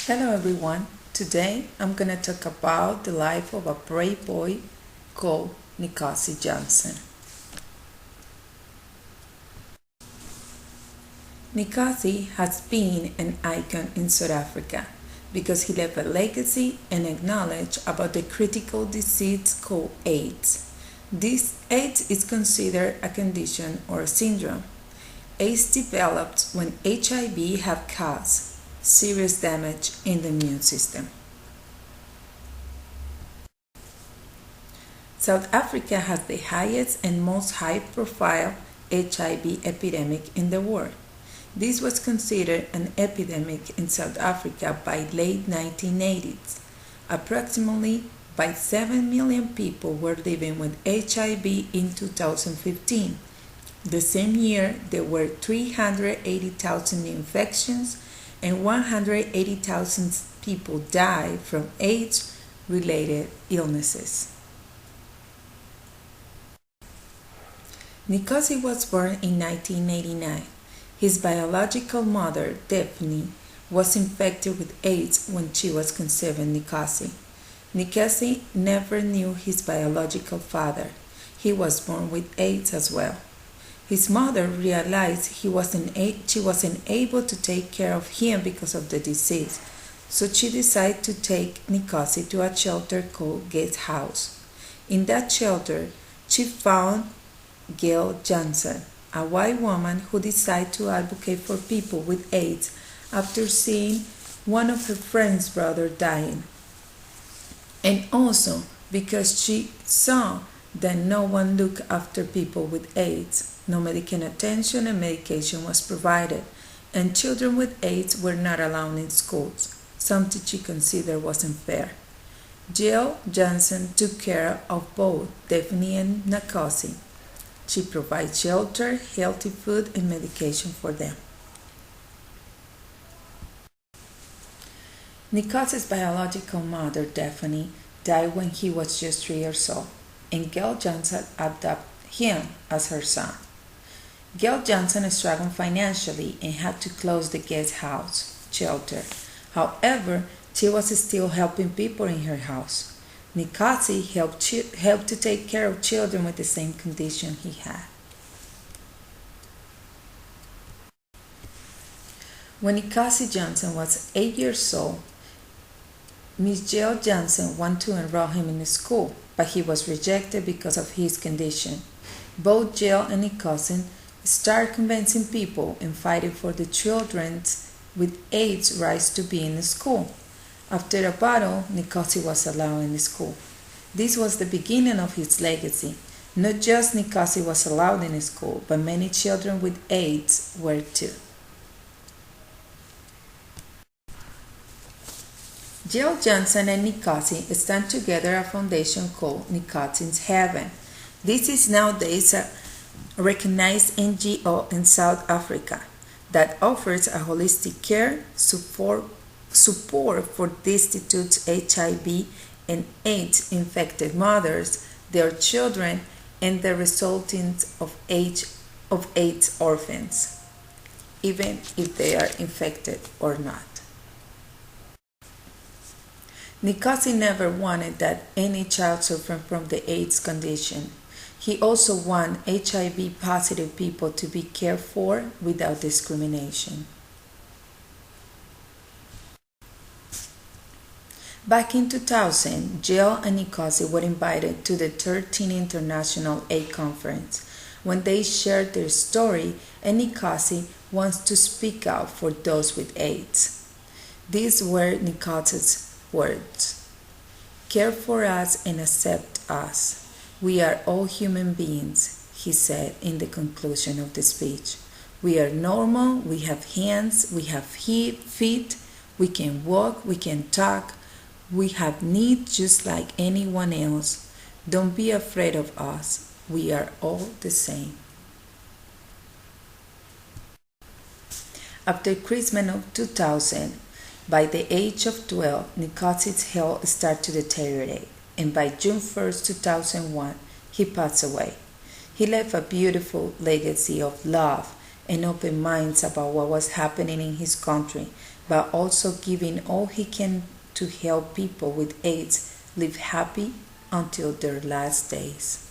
Hello everyone. Today I'm going to talk about the life of a brave boy called Nkosi Johnson. Nkosi has been an icon in South Africa because he left a legacy and a knowledge about the critical disease called AIDS. This AIDS is considered a condition or a syndrome. AIDS develops when HIV have caused serious damage in the immune system. South Africa has the highest and most high-profile HIV epidemic in the world. This was considered an epidemic in South Africa by late 1980s. Approximately by 7 million people were living with HIV in 2015. The same year, there were 380,000 new infections and 180,000 people died from AIDS-related illnesses. Nkosi was born in 1989. His biological mother, Daphne, was infected with AIDS when she was conceiving Nkosi. Nkosi never knew his biological father. He was born with AIDS as well. His mother realized she wasn't able to take care of him because of the disease, so she decided to take Nkosi to a shelter called Guest House. In that shelter, she found Gail Johnson, a white woman who decided to advocate for people with AIDS after seeing one of her friend's brother dying, and also because she saw that no one looked after people with AIDS. No medical attention and medication was provided, and children with AIDS were not allowed in schools, something she considered wasn't fair. Jill Johnson took care of both Daphne and Nkosi. She provided shelter, healthy food, and medication for them. Nkosi's biological mother, Daphne, died when he was just 3 years old, and Gail Johnson adopted him as her son. Gail Johnson struggled financially and had to close the guest house shelter. However, she was still helping people in her house. Nkosi helped to take care of children with the same condition he had. When Nkosi Johnson was 8 years old, Miss Jill Johnson wanted to enroll him in school, but he was rejected because of his condition. Both Jill and Nkosi started convincing people and fighting for the children with AIDS rights to be in school. After a battle, Nkosi was allowed in school. This was the beginning of his legacy. Not just Nkosi was allowed in school, but many children with AIDS were too. Jill Johnson and Nkosi stand together a foundation called Nkosi's Heaven. This is nowadays a recognized NGO in South Africa that offers a holistic care support for destitute HIV and AIDS infected mothers, their children, and the resultants of AIDS orphans, even if they are infected or not. Nkosi never wanted that any child suffering from the AIDS condition. He also wanted HIV positive people to be cared for without discrimination. Back in 2000, Jill and Nkosi were invited to the 13th International AIDS Conference when they shared their story, and Nkosi wants to speak out for those with AIDS. These were Nkosi's words: "Care for us and accept us. We are all human beings," he said in the conclusion of the speech. "We are normal, we have hands, we have feet, we can walk, we can talk, we have needs just like anyone else. Don't be afraid of us. We are all the same." After Christmas of 2000, by the age of 12, Nkosi's health started to deteriorate, and by June 1st, 2001, he passed away. He left a beautiful legacy of love and open minds about what was happening in his country but also giving all he can to help people with AIDS live happy until their last days.